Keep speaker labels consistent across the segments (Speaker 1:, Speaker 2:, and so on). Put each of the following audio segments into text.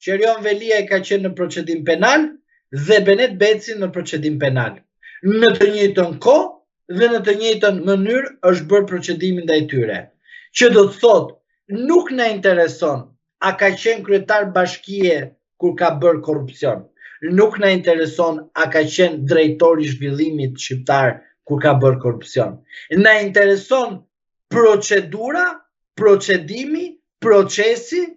Speaker 1: që Erion Veliaj ka qenë në procedim penal dhe Benet Beci në procedim penal. Në të njëjtën kohë dhe në të njëjtën mënyrë është bërë procedimi ndaj tyre. Që do të thotë nuk na intereson a ka qenë kryetar bashkie kur ka bërë korrupsion. Nuk na intereson a ka qenë drejtori i zhvillimit shqiptar kur ka bërë korrupsion. Na intereson procedura, procedimi, procesi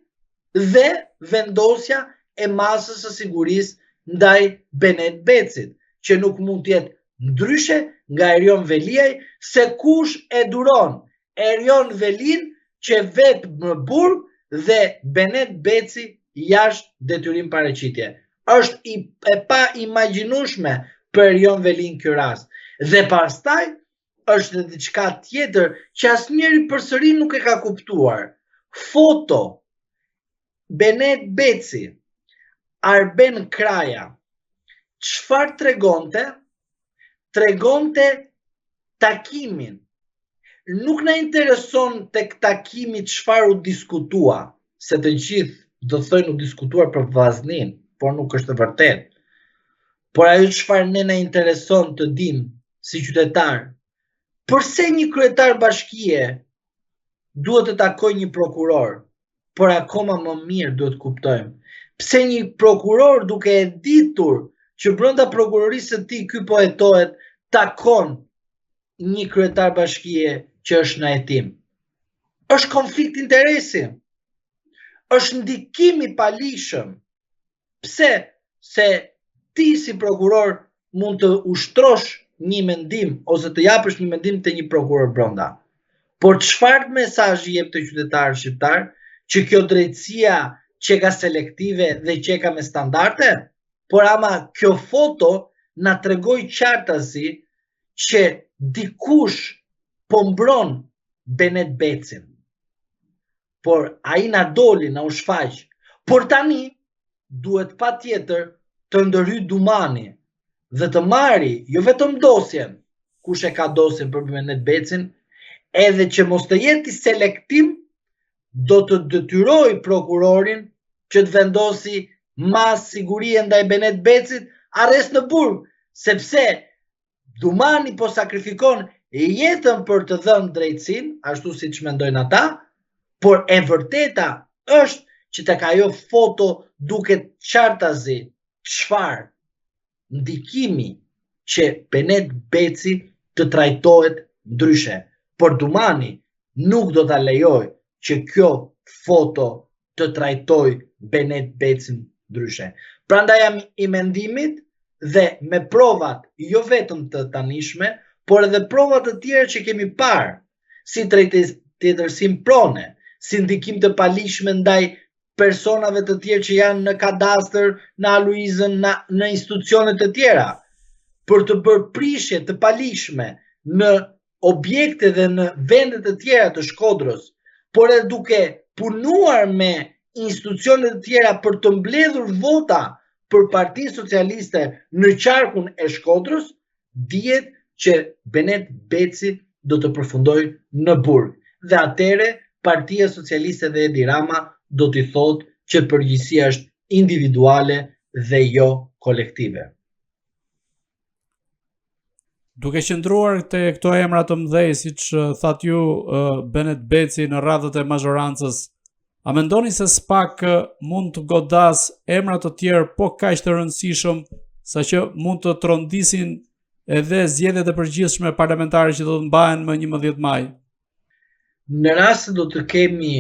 Speaker 1: dhe vendosja e masës së sigurisë ndaj Benet Becit, që nuk mund të jetë ndryshe nga Erion Veliaj, se kush e duron Erion Velin që vetë në burg dhe Benet Beci jashtë detyrim paraqitje. Është e pa imagjinueshme për Erion Velin ky rast. Dhe pastaj është edhe diçka tjetër që asnjëri përsëri nuk e ka kuptuar. Foto Benet Beci, Arben Kraja, çfarë tregonte? Tregonte takimin. Nuk na intereson tek takimi çfarë u diskutua, se të gjithë do thojnë u diskutuar për vllaznin, por nuk është e vërtetë. Por ajo çfarë ne na intereson të dim si qytetar, përse një kryetar bashkie duhet të takojë një prokuror, por akoma më mirë duhet kuptojmë pse një prokuror duke e ditur që brenda prokurorisë së tij ky po hetohet takon një kryetar bashkie që është në hetim. Është konflikt interesi. Është ndikim i palishëm. Pse? Se ti si prokuror mund të ushtrosh një mendim ose të japësh një mendim te një prokuror brenda. Por çfarë mesazhi jep te qytetarët shqiptar që kjo drejtësia që ka selektive dhe që ka me standarde? Por ama kjo foto na tregoi qartësi që dikush po mbron Benet Becin. Por ai na doli, na u shfaq. Por tani duhet patjetër të ndërhyj Dumani dhe të marri jo vetëm dosjen, kush e ka dosjen për Benet Becin, edhe që mos të jetë selektim, do të detyroj prokurorin që të vendosi mas sigurie ndaj Benet Becit arrest në burg, sepse Dumani po sakrifikon jetën për të dhënë drejtësinë, ashtu siç mendojnë ata, por e vërteta është që tek ajo foto duket qartazi çfarë ndikimi që Benet Beci të trajtohet ndryshe. Por Dumani nuk do ta lejoj që kjo foto të trajtoj Benet Becin ndryshe. Prandaj jam i mendimit dhe me provat jo vetëm të tanishme, por edhe provat të tjera që kemi parë, si tjetërsim prone, si ndikim të palishme ndaj personave të tjerë që janë në kadastër, në aluizën, në institucionet të tjera, për të bërë prishje të palishme në objekte dhe në vendet të tjera të Shkodrës, por edhe duke punuar me institucionet të tjera për të mbledhur vota për Partinë Socialiste në qarkun e Shkodrës, dihet që Benet Beci do të përfundojë në burg. Dhe atëre Partia Socialiste dhe Edi Rama do t'i thotë që përgjegjësia është individuale dhe jo kolektive.
Speaker 2: Duke qëndruar te këto emra të mëdhej, siç thatë ju, Benet Beci në radhët e mazhorancës, a mendoni se SPAK mund të godas emra të tjerë po kaq të rëndësishëm, saqë mund të trondisin edhe zgjedhjet e përgjithshme parlamentare që do të mbahen më 11 maj?
Speaker 1: Në rast se do të kemi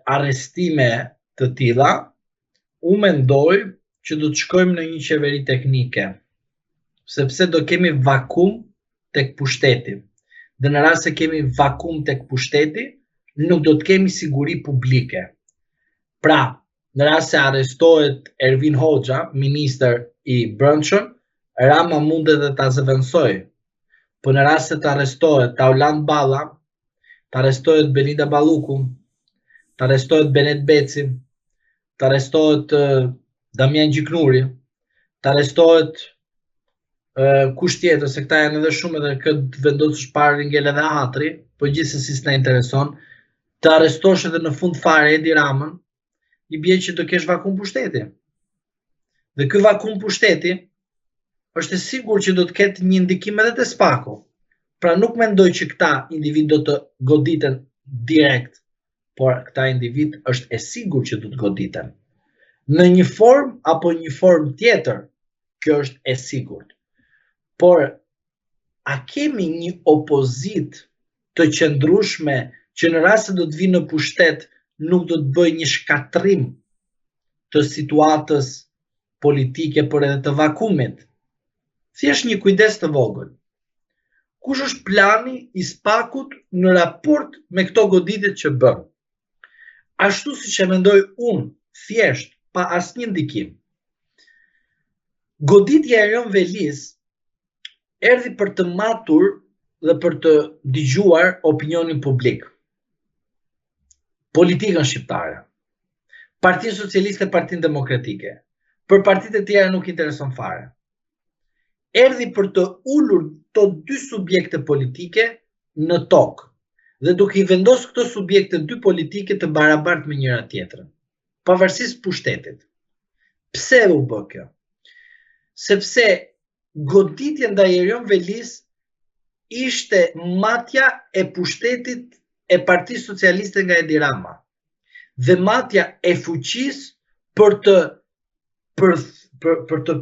Speaker 1: arrestime të tilla, unë mendoj që do të shkojmë në një qeveri teknike, sepse do kemi vakum tek pushteti. Dhe në rast se kemi vakum tek pushteti, nuk do të kemi siguri publike. Pra, në rast se arrestohet Ervin Hoxha, ministër i Brendshëm, Rama mundet dhe ta zëvendësoj. Po në rast se të arrestohet Tauland Balla, të arrestohet Belinda Balluku, të arrestohet Benet Beci, të arrestohet Damian Gjiknuri, të arrestohet kush tjetër, se këta janë edhe shumë, edhe këtë vendosësh parë ngel edhe Hatri, po gjithsesi s'na intereson, të arrestosh edhe në fund fare Edi Ramën, i bie që do kesh vakum pushteti. Dhe ky vakum pushteti është e sigurt që do të ketë një ndikim edhe te spaku. Pra nuk mendoj që këta individ do të goditen direkt, por këta individ është e sigurt që do të goditen. Në një formë apo një formë tjetër, kjo është e sigurt. Por a kemi një opozit të qëndrueshme që në rast se do të vinë në pushtet nuk do të bëjë një shkatrim të situatës politike por edhe të vakumit? Thjesht një kujdes të vogël. Kush është plani i spakut në raport me këto goditjet që bën? Ashtu siç e mendoj unë, thjesht pa asnjë ndikim. Goditja e Erion Velis erdhi për të matur dhe për të dëgjuar opinionin publik. Politikën shqiptare. Partinë Socialiste e Partinë Demokratike. Për partitë e tjera nuk intereson fare. Erdhi për të ulur të dy subjekte politike në tokë dhe duke i vendosur këto subjekte dy politike të barabartë me njëra tjetrën, pavarësisht pushtetit. Pse u bë kjo? Sepse goditja ndaj Erion Velis ishte matja e pushtetit e Partisë Socialiste nga Edi Rama dhe matja e fuqisë për të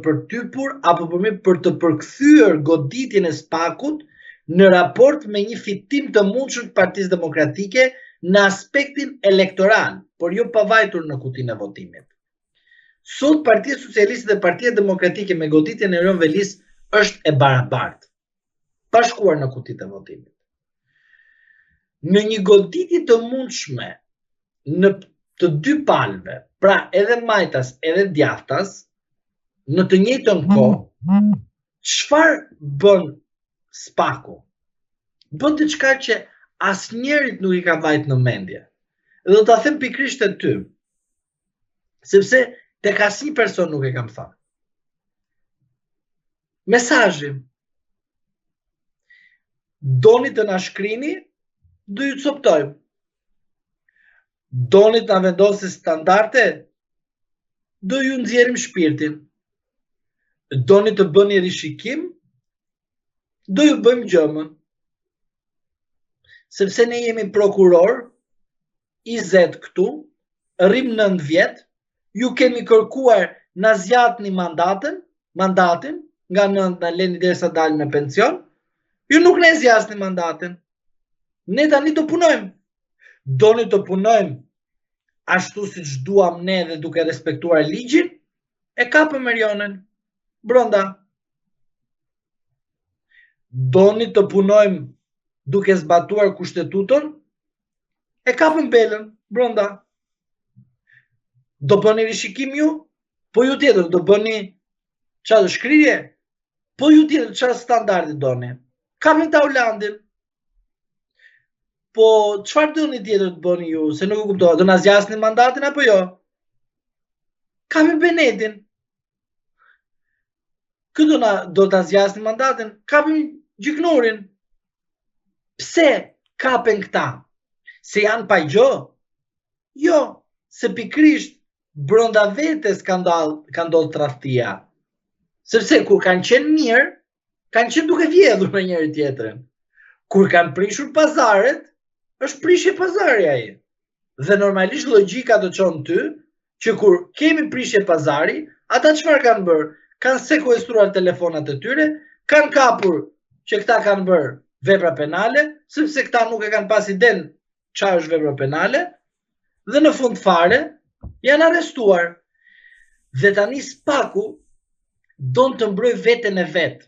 Speaker 1: përtypur apo për të përkthyer goditjen e spakut në raport me një fitim të mundshëm të Partisë Demokratike në aspektin elektoral, por jo pavajtur në kutinë e votimit. Sot Partia Socialiste dhe Partia Demokratike me goditjen e Erion Velis është e barabartë, pa shkuar në kutitë e votimit. Në një goditje të mundshme në të dy palëve, pra edhe majtas edhe djathtas, në të njëjtën kohë, çfarë bën spaku? Bën diçka që asnjërit nuk i ka vajt në mendje. Dhe do ta them pikërisht te ty, sepse tek asnjë person nuk e kam thënë. Mesazhi. Doni të na shkrini, do ju coptojmë. Doni të na vendosni standarde, do ju nxjerrim shpirtin. Doni të bëni rishikim, do ju bëjmë gjëmën. Sepse ne jemi prokuror, 20 këtu, rrim 9 vjet, ju kemi kërkuar na zgjatni mandatin, nga 9 na leni derisa dalin në pension, ju nuk ne zgjasni mandatin. Ne tani do punojmë. Doni të punojmë ashtu siç duam ne dhe duke respektuar ligjin, e kapëm Erionin brenda. Doni të punojmë duke zbatuar kushtetutën, e kapëm Belën brenda. Do bëni rishikim ju? Po ju tjetër do bëni çfarë shkrirje? Po ju tjetër çfarë standardi doni? Kapëm Taulandin. Po çfarë doni tjetër të bëni ju? Se nuk e kuptova. Do na zgjasni mandatin apo jo? Kapëm Benetin. Kë do ta zgjasni mandatin? Kapëm Gjyknurin. Pse kapen këta? Se janë pa gjë? Jo, se pikrisht brenda vetes ka ndodhur tradhtia. Sepse kur kanë qenë mirë, kanë qenë duke vjedhur me njëri tjetrin. Kur kanë prishur pazaret, është prishje pazari ai. Dhe normalisht logjika të çon ty që kur kemi prishje pazari, ata çfarë kanë bërë? Kanë sekuestruar telefonat e tyre, kanë kapur që këta kanë bërë vepra penale, sepse këta nuk e kanë pas iden çfarë është vepra penale, dhe në fund fare janë arrestuar. Dhe tani spaku don të mbrojë veten e vet.